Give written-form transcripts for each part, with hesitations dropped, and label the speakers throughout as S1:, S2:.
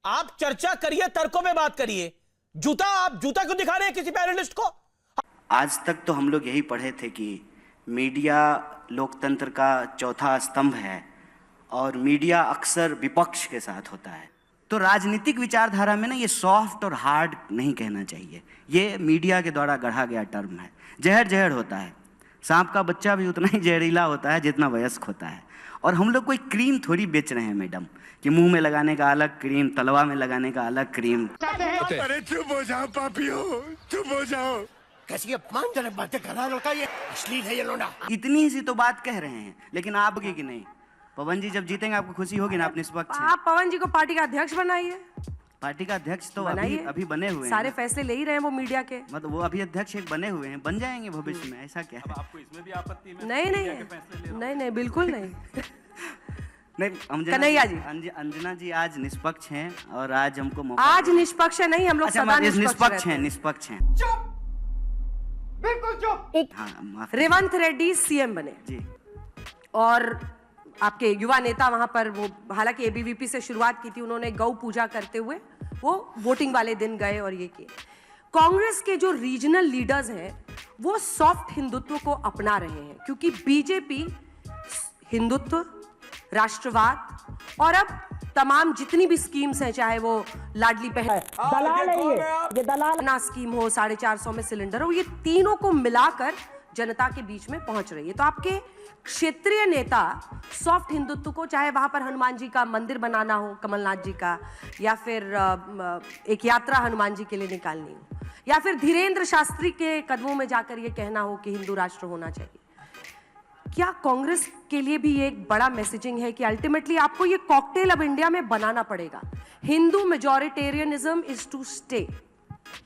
S1: आप चर्चा करिए, तर्कों में बात करिए। आप जूता क्यों दिखा रहे हैं किसी पैनलिस्ट को?
S2: आज तक तो हम लोग यही पढ़े थे कि मीडिया लोकतंत्र का चौथा स्तंभ है और मीडिया अक्सर विपक्ष के साथ होता है। तो राजनीतिक विचारधारा में ना ये सॉफ्ट और हार्ड नहीं कहना चाहिए, ये मीडिया के द्वारा गढ़ा गया टर्म है। जहर जहर होता है, सांप का बच्चा भी उतना ही जहरीला होता है जितना वयस्क होता है। और हम लोग कोई क्रीम थोड़ी बेच रहे हैं मैडम, कि मुंह में लगाने का अलग क्रीम, तलवा में लगाने का अलग क्रीम।
S3: अरे चुप हो जाओ पापियो, चुप हो जाओ। कैसी अपमानजनक बातें कर रहा है लड़का, ये अश्लील है ये लोना।
S2: इतनी सी तो बात कह रहे हैं, लेकिन आपकी कि नहीं? पवन जी जब जीतेंगे आपको खुशी होगी ना, आप निष्पक्ष हैं।
S4: आप पवन जी को पार्टी का अध्यक्ष बनाइए।
S2: पार्टी का अध्यक्ष तो अभी बने हुए हैं,
S4: सारे फैसले ले ही रहे हैं वो मीडिया के।
S2: मतलब वो अभी अध्यक्ष एक बने हुए हैं, बन जाएंगे भविष्य में, ऐसा क्या है?
S5: आपको इसमें भी आपत्ति में?
S4: नहीं बिल्कुल नहीं।
S2: नहीं,
S4: कन्हैया जी,
S2: अंजना जी आज निष्पक्ष हैं और आज हमको मौका
S4: आज निष्पक्ष है नहीं, हम लोग सदा
S2: निष्पक्ष हैं।
S3: चुप, बिल्कुल चुप।
S2: हाँ,
S4: रेवंत रेड्डी सीएम बने
S2: जी,
S4: और आपके युवा नेता वहां पर वो, हालांकि एबीवीपी से शुरुआत की थी उन्होंने, गौ पूजा करते हुए वो वोटिंग वाले दिन गए और ये किए। कांग्रेस के जो रीजनल लीडर्स हैं वो सॉफ्ट हिंदुत्व को अपना रहे हैं, क्योंकि बीजेपी हिंदुत्व, राष्ट्रवाद और अब तमाम जितनी भी स्कीम्स हैं, चाहे वो लाडली बहन
S6: दलाल है, ये दलाल
S4: ना स्कीम हो, 450 में सिलेंडर हो, ये तीनों को मिलाकर जनता के बीच में पहुंच रही है। तो आपके क्षेत्रीय नेता सॉफ्ट हिंदुत्व को, चाहे वहां पर हनुमान जी का मंदिर बनाना हो, कमलनाथ जी का, या फिर एक यात्रा हनुमान जी के लिए निकालनी हो, या फिर धीरेन्द्र शास्त्री के कदमों में जाकर ये कहना हो कि हिंदू राष्ट्र होना चाहिए, क्या कांग्रेस के लिए भी ये एक बड़ा मैसेजिंग है कि अल्टीमेटली आपको ये कॉकटेल अब इंडिया में बनाना पड़ेगा? Hindu majoritarianism is to stay.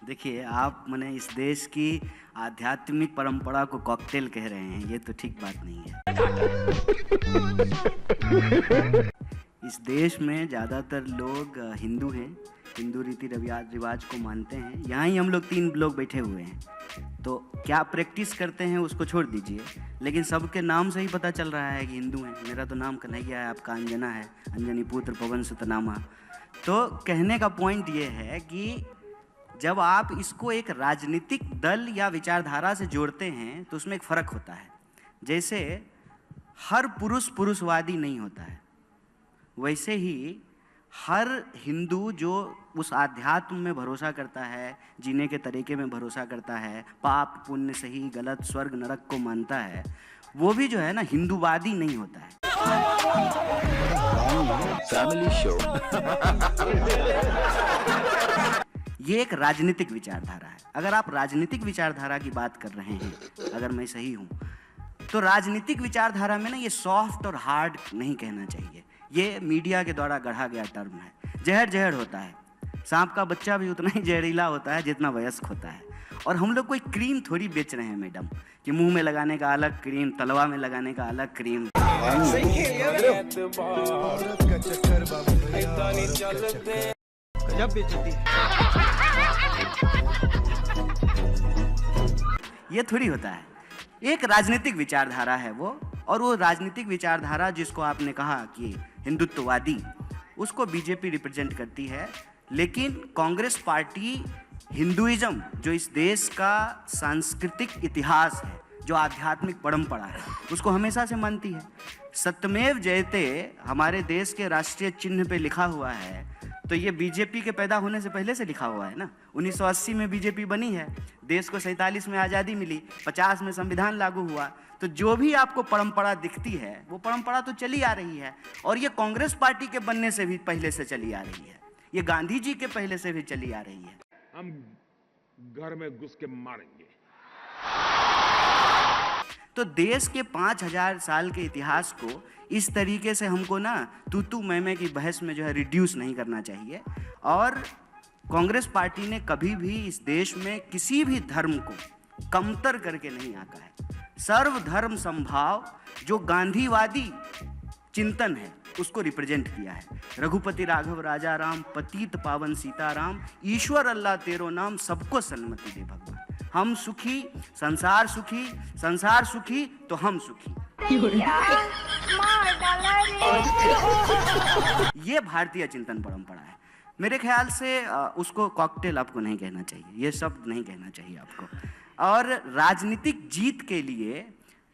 S2: देखिए, आप मैंने इस देश की आध्यात्मिक परंपरा को कॉकटेल कह रहे हैं, ये तो ठीक बात नहीं है। इस देश में ज़्यादातर लोग हिंदू हैं, हिंदू रीति रिवाज को मानते हैं। यहाँ ही हम लोग 3 लोग बैठे हुए हैं, तो क्या प्रैक्टिस करते हैं उसको छोड़ दीजिए, लेकिन सबके नाम से ही पता चल रहा है कि हिंदू हैं। मेरा तो नाम कन्हैया है, आपका अंजना है, अंजनी पुत्र पवन सुतनामा। तो कहने का पॉइंट ये है कि जब आप इसको एक राजनीतिक दल या विचारधारा से जोड़ते हैं तो उसमें एक फ़र्क होता है। जैसे हर पुरुष पुरुषवादी नहीं होता है, वैसे ही हर हिंदू जो उस आध्यात्म में भरोसा करता है, जीने के तरीके में भरोसा करता है, पाप पुण्य सही गलत स्वर्ग नरक को मानता है, वो भी जो है ना हिंदूवादी नहीं होता है।
S3: Family show.
S2: ये एक राजनीतिक विचारधारा है। अगर आप राजनीतिक विचारधारा की बात कर रहे हैं, अगर मैं सही हूँ, तो राजनीतिक विचारधारा में ना ये सॉफ्ट और हार्ड नहीं कहना चाहिए, ये मीडिया के द्वारा गढ़ा गया टर्म है। जहर जहर होता है, सांप का बच्चा भी उतना ही जहरीला होता है जितना वयस्क होता है। और हम लोग कोई क्रीम थोड़ी बेच रहे हैं मैडम, कि मुंह में लगाने का अलग क्रीम, तलवा में लगाने का अलग क्रीम। ये थोड़ी होता है, एक राजनीतिक विचारधारा है वो। और वो राजनीतिक विचारधारा जिसको आपने कहा कि हिंदुत्ववादी, उसको बीजेपी रिप्रेजेंट करती है। लेकिन कांग्रेस पार्टी हिंदुइज्म, जो इस देश का सांस्कृतिक इतिहास है, जो आध्यात्मिक परंपरा है, उसको हमेशा से मानती है। सत्यमेव जयते हमारे देश के राष्ट्रीय चिन्ह पे लिखा हुआ है, तो ये बीजेपी के पैदा होने से पहले से लिखा हुआ है ना। 1980 में बीजेपी बनी है, देश को 47 में आज़ादी मिली, 50 में संविधान लागू हुआ। तो जो भी आपको परंपरा दिखती है वो परंपरा तो चली आ रही है, और ये कांग्रेस पार्टी के बनने से भी पहले से चली आ रही है, ये गांधी जी के पहले से भी चली आ रही है।
S3: हम घर में घुस के मारेंगे।
S2: तो देश के 5000 साल के इतिहास को इस तरीके से हमको ना तू मैं की बहस में जो है रिड्यूस नहीं करना चाहिए। और कांग्रेस पार्टी ने कभी भी इस देश में किसी भी धर्म को कमतर करके नहीं आंका है। सर्वधर्म समभाव जो गांधीवादी चिंतन है उसको रिप्रेजेंट किया है। रघुपति राघव राजा राम, पतित पावन सीताराम, ईश्वर अल्लाह तेरो नाम, सबको सन्मति दे भगवान। हम सुखी, संसार सुखी, संसार सुखी तो हम सुखी। ये भारतीय चिंतन परंपरा है। मेरे ख्याल से उसको कॉकटेल आपको नहीं कहना चाहिए, ये शब्द नहीं कहना चाहिए आपको। और राजनीतिक जीत के लिए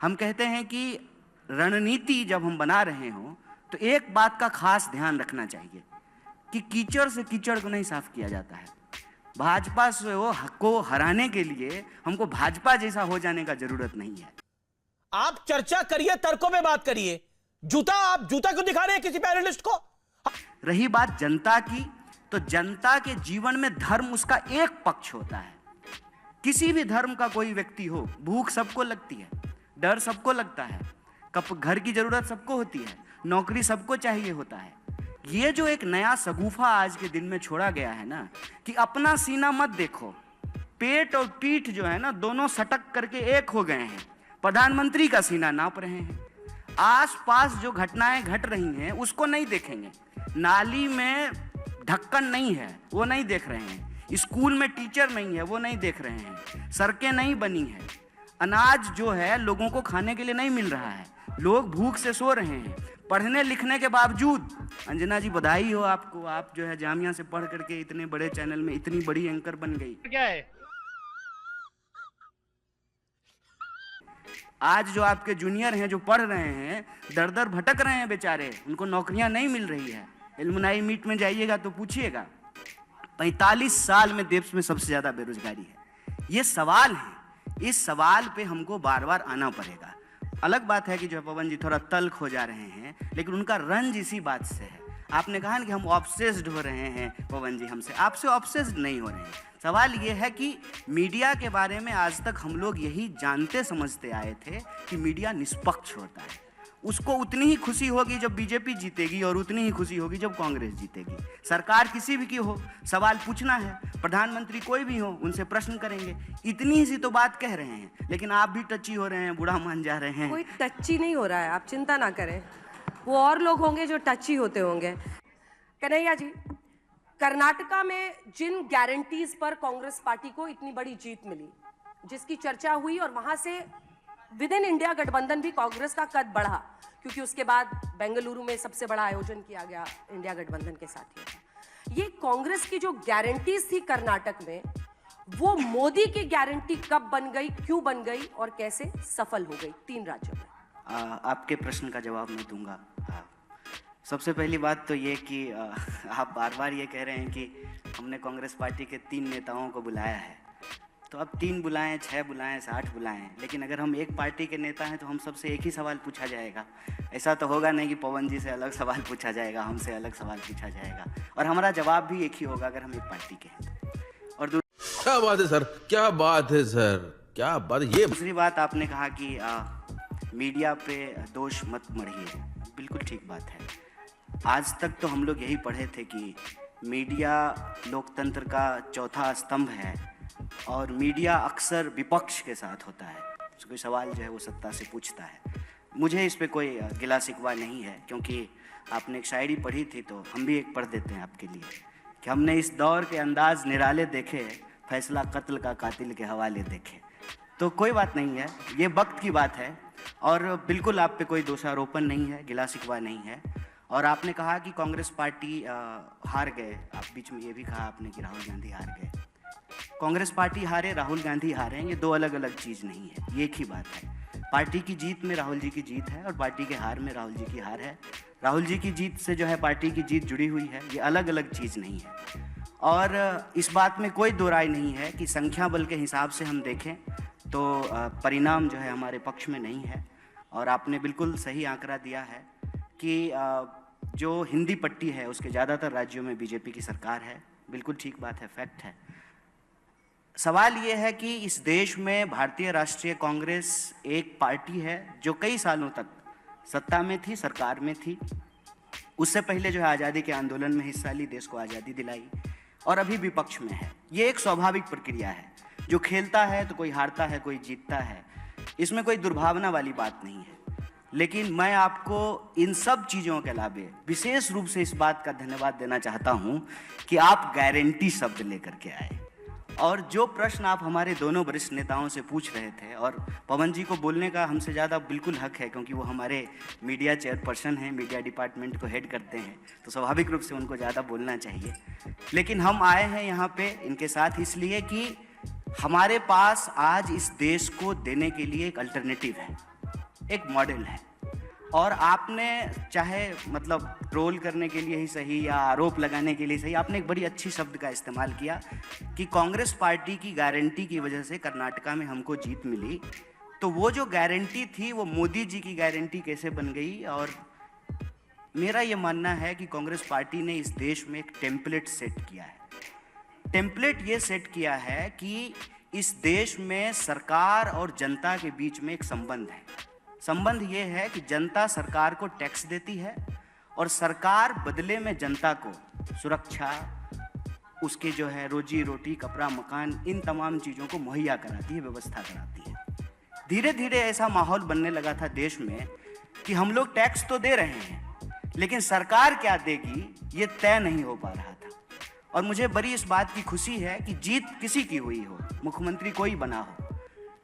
S2: हम कहते हैं कि रणनीति जब हम बना रहे हों तो एक बात का खास ध्यान रखना चाहिए कि कीचड़ से कीचड़ को नहीं साफ किया जाता है। भाजपा से वो को हराने के लिए हमको भाजपा जैसा हो जाने का जरूरत नहीं है।
S1: आप चर्चा करिए, तर्कों में बात करिए। आप जूता क्यों दिखा रहे हैं किसी पैनलिस्ट को?
S2: रही बात जनता की, तो जनता के जीवन में धर्म उसका एक पक्ष होता है। किसी भी धर्म का कोई व्यक्ति हो, भूख सबको लगती है, डर सबको लगता है, घर की जरूरत सबको होती है, नौकरी सबको चाहिए होता है। ये जो एक नया सगुफा आज के दिन में छोड़ा गया है ना, कि अपना सीना मत देखो, पेट और पीठ जो है ना दोनों सटक करके एक हो गए हैं, प्रधानमंत्री का सीना नाप रहे हैं। आसपास जो घटनाएं घट रही हैं उसको नहीं देखेंगे, नाली में ढक्कन नहीं है वो नहीं देख रहे हैं, स्कूल में टीचर नहीं है वो नहीं देख रहे हैं, सड़कें नहीं बनी है, अनाज जो है लोगों को खाने के लिए नहीं मिल रहा है, लोग भूख से सो रहे हैं, पढ़ने लिखने के बावजूद। अंजना जी बधाई हो आपको, आप जो है जामिया से पढ़ करके इतने बड़े चैनल में इतनी बड़ी एंकर बन गई।
S5: क्या है
S2: आज जो आपके जूनियर हैं जो पढ़ रहे हैं, दर दर भटक रहे हैं बेचारे, उनको नौकरियां नहीं मिल रही है। एलुमनाई मीट में जाइएगा तो पूछिएगा, 45 साल में देश में सबसे ज्यादा बेरोजगारी है। ये सवाल है, इस सवाल पे हमको बार बार आना पड़ेगा। अलग बात है कि जो पवन जी थोड़ा तल्ख हो जा रहे हैं, लेकिन उनका रंज इसी बात से है। आपने कहा ना कि हम ऑब्सेस्ड हो रहे हैं पवन जी हमसे, आपसे ऑब्सेस्ड नहीं हो रहे हैं। सवाल ये है कि मीडिया के बारे में आज तक हम लोग यही जानते समझते आए थे कि मीडिया निष्पक्ष होता है। उसको उतनी ही खुशी होगी जब बीजेपी जीतेगी और उतनी ही खुशी होगी जब कांग्रेस जीतेगी। सरकार किसी भी की हो, सवाल पूछना है, प्रधानमंत्री कोई भी हो, उनसे प्रश्न करेंगे। इतनी ही सी तो बात कह रहे हैं, लेकिन आप भी टची हो रहे हैं, बुढ़ा मान जा रहे हैं।
S4: कोई टची नहीं हो रहा है, आप चिंता ना करें, वो और लोग होंगे जो टची होते होंगे। कन्हैया जी, कर्नाटका में जिन गारंटीज पर कांग्रेस पार्टी को इतनी बड़ी जीत मिली, जिसकी चर्चा हुई, और वहां से विद इन इंडिया गठबंधन भी कांग्रेस का कद बढ़ा, क्योंकि उसके बाद बेंगलुरु में सबसे बड़ा आयोजन किया गया इंडिया गठबंधन के साथ ही। ये कांग्रेस की जो गारंटीज थी कर्नाटक में, वो मोदी की गारंटी कब बन गई, क्यों बन गई और कैसे सफल हो गई 3 राज्यों में?
S2: आपके प्रश्न का जवाब मैं दूंगा। सबसे पहली बात तो ये कि आप बार बार ये कह रहे हैं कि हमने कांग्रेस पार्टी के 3 नेताओं को बुलाया है, तो अब 3 बुलाएं, 6 बुलाएं, 60 बुलाएं, लेकिन अगर हम एक पार्टी के नेता हैं तो हम सबसे एक ही सवाल पूछा जाएगा। ऐसा तो होगा नहीं कि पवन जी से अलग सवाल पूछा जाएगा, हमसे अलग सवाल पूछा जाएगा, और हमारा जवाब भी एक ही होगा अगर हम एक पार्टी के हैं। और
S7: क्या बात है सर, क्या बात है सर, क्या बात। ये
S2: दूसरी बात आपने कहा कि मीडिया पे दोष मत मढ़िए, बिल्कुल ठीक बात है। आज तक तो हम लोग यही पढ़े थे कि मीडिया लोकतंत्र का चौथा स्तंभ है और मीडिया अक्सर विपक्ष के साथ होता है, कोई सवाल जो है वो सत्ता से पूछता है। मुझे इस पे कोई गिला शिकवा नहीं है, क्योंकि आपने एक शायरी पढ़ी थी तो हम भी एक पढ़ देते हैं आपके लिए कि हमने इस दौर के अंदाज निराले देखे, फैसला कत्ल का कातिल के हवाले देखे। तो कोई बात नहीं है, ये वक्त की बात है और बिल्कुल आप पे कोई दोषारोपण नहीं है, गिला शिकवा नहीं है। और आपने कहा कि कांग्रेस पार्टी हार गए, आप बीच में ये भी कहा आपने कि राहुल गांधी हार गए। कांग्रेस पार्टी हारे, राहुल गांधी हारे, ये 2 अलग अलग चीज़ नहीं है, ये एक ही बात है। पार्टी की जीत में राहुल जी की जीत है और पार्टी के हार में राहुल जी की हार है। राहुल जी की जीत से जो है पार्टी की जीत जुड़ी हुई है, ये अलग अलग चीज़ नहीं है। और इस बात में कोई दो राय नहीं है कि संख्या बल के हिसाब से हम देखें तो परिणाम जो है हमारे पक्ष में नहीं है। और आपने बिल्कुल सही आंकड़ा दिया है कि जो हिंदी पट्टी है उसके ज़्यादातर राज्यों में बीजेपी की सरकार है, बिल्कुल ठीक बात है, फैक्ट है। सवाल ये है कि इस देश में भारतीय राष्ट्रीय कांग्रेस एक पार्टी है जो कई सालों तक सत्ता में थी, सरकार में थी, उससे पहले जो है आज़ादी के आंदोलन में हिस्सा ली, देश को आज़ादी दिलाई, और अभी विपक्ष में है। ये एक स्वाभाविक प्रक्रिया है, जो खेलता है तो कोई हारता है, कोई जीतता है, इसमें कोई दुर्भावना वाली बात नहीं है। लेकिन मैं आपको इन सब चीज़ों के अलावे विशेष रूप से इस बात का धन्यवाद देना चाहता हूं कि आप गारंटी शब्द लेकर के आए और जो प्रश्न आप हमारे दोनों वरिष्ठ नेताओं से पूछ रहे थे, और पवन जी को बोलने का हमसे ज़्यादा बिल्कुल हक है क्योंकि वो हमारे मीडिया चेयरपर्सन हैं, मीडिया डिपार्टमेंट को हेड करते हैं, तो स्वाभाविक रूप से उनको ज़्यादा बोलना चाहिए। लेकिन हम आए हैं यहाँ पे इनके साथ इसलिए कि हमारे पास आज इस देश को देने के लिए एक अल्टरनेटिव है, एक मॉडल है। और आपने चाहे मतलब ट्रोल करने के लिए ही सही या आरोप लगाने के लिए सही, आपने एक बड़ी अच्छी शब्द का इस्तेमाल किया कि कांग्रेस पार्टी की गारंटी की वजह से कर्नाटका में हमको जीत मिली। तो वो जो गारंटी थी वो मोदी जी की गारंटी कैसे बन गई? और मेरा ये मानना है कि कांग्रेस पार्टी ने इस देश में एक टेम्पलेट सेट किया है। टेम्पलेट ये सेट किया है कि इस देश में सरकार और जनता के बीच में एक संबंध है। संबंध ये है कि जनता सरकार को टैक्स देती है और सरकार बदले में जनता को सुरक्षा, उसके जो है रोजी रोटी, कपड़ा, मकान, इन तमाम चीज़ों को मुहैया कराती है, व्यवस्था कराती है। धीरे धीरे ऐसा माहौल बनने लगा था देश में कि हम लोग टैक्स तो दे रहे हैं लेकिन सरकार क्या देगी ये तय नहीं हो पा रहा था। और मुझे बड़ी इस बात की खुशी है कि जीत किसी की हुई हो, मुख्यमंत्री कोई बना हो,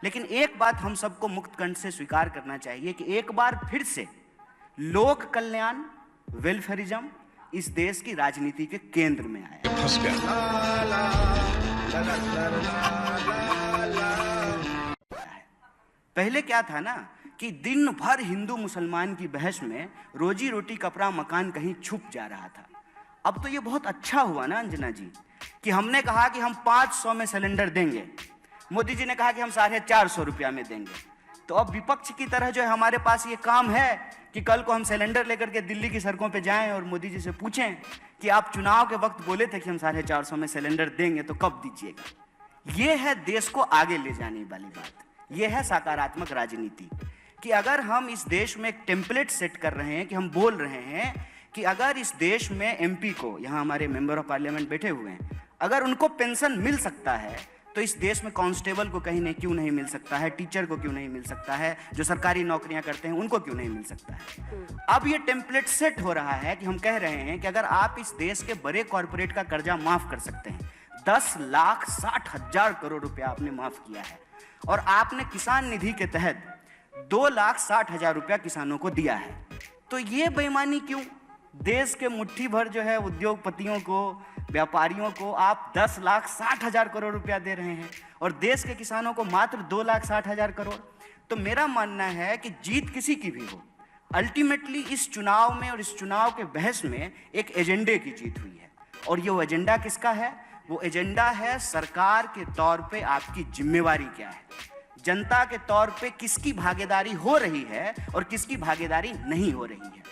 S2: लेकिन एक बात हम सबको मुक्त कंठ से स्वीकार करना चाहिए कि एक बार फिर से लोक कल्याण, वेलफेयरिज्म इस देश की राजनीति के केंद्र में आया। पहले क्या था ना कि दिन भर हिंदू मुसलमान की बहस में रोजी रोटी, कपड़ा, मकान कहीं छुप जा रहा था। अब तो ये बहुत अच्छा हुआ ना अंजना जी कि हमने कहा कि हम 500 में सिलेंडर देंगे, मोदी जी ने कहा कि हम 450 रुपया में देंगे। तो अब विपक्ष की तरह जो है हमारे पास ये काम है कि कल को हम सिलेंडर लेकर के दिल्ली की सड़कों पे जाएं और मोदी जी से पूछें कि आप चुनाव के वक्त बोले थे कि हम 450 में सिलेंडर देंगे, तो कब दीजिएगा। ये है देश को आगे ले जाने वाली बात, ये है सकारात्मक राजनीति कि अगर हम इस देश में एक टेम्पलेट सेट कर रहे हैं कि हम बोल रहे हैं कि अगर इस देश में एमपी को, यहाँ हमारे मेंबर ऑफ पार्लियामेंट बैठे हुए हैं, अगर उनको पेंशन मिल सकता है तो इस देश में कांस्टेबल को कहीं नहीं क्यों नहीं मिल सकता है, टीचर को क्यों नहीं मिल सकता है, जो सरकारी नौकरियां करते हैं उनको क्यों नहीं मिल सकता है। अब ये टेम्पलेट सेट हो रहा है कि हम कह रहे हैं कि अगर आप इस देश के बड़े कॉरपोरेट का कर्जा माफ कर सकते हैं, 10,60,000 करोड़ रुपया आपने माफ किया है, और आपने किसान निधि के तहत 2,60,000 रुपया किसानों को दिया है, तो ये बेईमानी क्यों? देश के मुट्ठी भर जो है उद्योगपतियों को, व्यापारियों को आप 10,60,000 करोड़ रुपया दे रहे हैं और देश के किसानों को मात्र 2,60,000 करोड़। तो मेरा मानना है कि जीत किसी की भी हो, अल्टीमेटली इस चुनाव में और इस चुनाव के बहस में एक एजेंडे की जीत हुई है। और ये वो एजेंडा किसका है? वो एजेंडा है सरकार के तौर पे आपकी जिम्मेवारी क्या है, जनता के तौर पे किसकी भागीदारी हो रही है और किसकी भागीदारी नहीं हो रही है।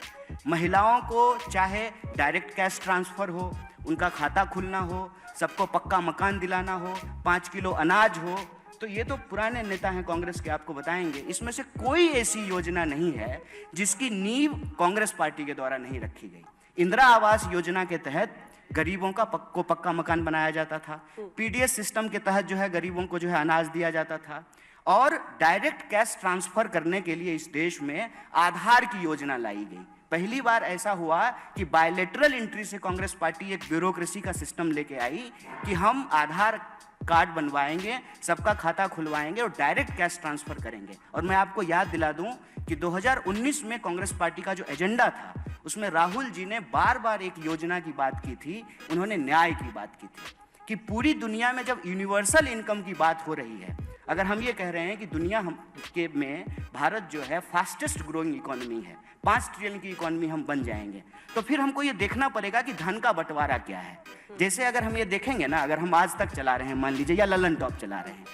S2: महिलाओं को चाहे डायरेक्ट कैश ट्रांसफर हो, उनका खाता खुलना हो, सबको पक्का मकान दिलाना हो, 5 किलो अनाज हो, तो ये तो पुराने नेता हैं कांग्रेस के, आपको बताएंगे। इसमें से कोई ऐसी योजना नहीं है जिसकी नींव कांग्रेस पार्टी के द्वारा नहीं रखी गई। इंदिरा आवास योजना के तहत गरीबों का पक्का मकान बनाया जाता था, पीडीएस सिस्टम के तहत जो है गरीबों को जो है अनाज दिया जाता था, और डायरेक्ट कैश ट्रांसफर करने के लिए इस देश में आधार की योजना लाई गई। पहली बार ऐसा हुआ कि बायलैटरल एंट्री से कांग्रेस पार्टी एक ब्यूरोक्रेसी का सिस्टम लेके आई कि हम आधार कार्ड बनवाएंगे, सबका खाता खुलवाएंगे और डायरेक्ट कैश ट्रांसफर करेंगे। और मैं आपको याद दिला दूं कि 2019 में कांग्रेस पार्टी का जो एजेंडा था उसमें राहुल जी ने बार बार एक योजना की बात की थी, उन्होंने न्याय की बात की थी कि पूरी दुनिया में जब यूनिवर्सल इनकम की बात हो रही है, अगर हम ये कह रहे हैं कि दुनिया में भारत जो है फास्टेस्ट ग्रोइंग इकोनॉमी है, 5 ट्रिलियन की इकोनॉमी हम बन जाएंगे, तो फिर हमको ये देखना पड़ेगा कि धन का बंटवारा क्या है। जैसे अगर हम ये देखेंगे ना, अगर हम आज तक चला रहे हैं मान लीजिए, या ललन टॉप चला रहे हैं,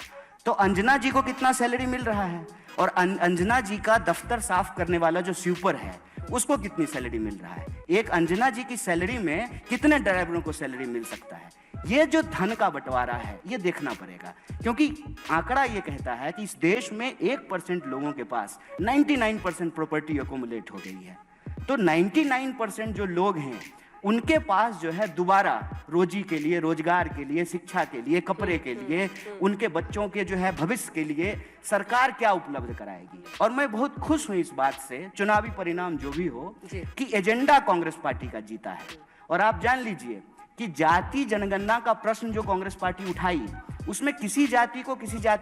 S2: तो अंजना जी को कितना सैलरी मिल रहा है, और अंजना जी का दफ्तर साफ करने वाला जो स्वीपर है उसको कितनी सैलरी मिल रहा है। एक अंजना जी की सैलरी में कितने ड्राइवरों को सैलरी मिल सकता है। ये जो धन का बंटवारा है ये देखना पड़ेगा, क्योंकि आंकड़ा ये कहता है कि इस देश में 1% लोगों के पास 99% प्रॉपर्टी अकोमुलेट हो गई है। तो 99% जो लोग हैं उनके पास जो है दोबारा रोजी के लिए, रोजगार के लिए, शिक्षा के लिए, कपड़े के लिए, उनके बच्चों के जो है भविष्य के लिए सरकार क्या उपलब्ध कराएगी। और मैं बहुत खुश हूं इस बात से, चुनावी परिणाम जो भी हो, कि एजेंडा कांग्रेस पार्टी का जीता है। और आप जान लीजिए कि जाति जनगणना का प्रश्न जो कांग्रेस पार्टी उठाई उसमें किसी जाति को किसी जाति